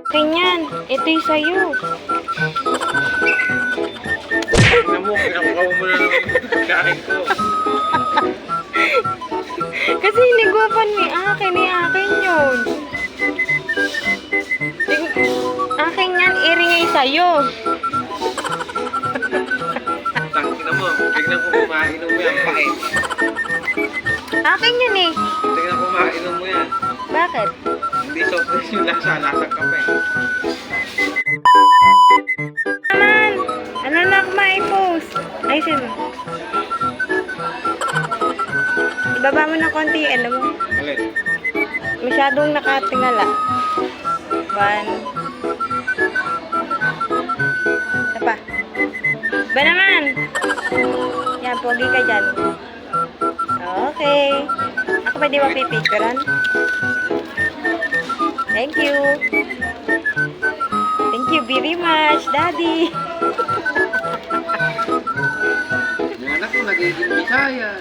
Ganyan. Ito'y sa'yo. Tingnan mo, pinakukaw mo na naman yung kain ko. Kasi hinigupan ni akin. Akin yun. Akin yan. Iringay sa'yo. Tingnan mo, tignan ko kumainom mo yan, pait. Akin yun eh. Tignan ko kumainom mo yan. Bakit? Hindi soft drink yung lasa, lasang kape. Naman. Ano na ma-post? Ay, sino? Ibaba mo na konti. Ano mo? Ulit. Masyadong nakatingala. 1. Isa pa. Ba naman? Yan, pogi ka dyan. Okay. Ako pwede mapipicturean? Thank you. Thank you very much, Daddy. Yung anak ko nagiging Bisaya.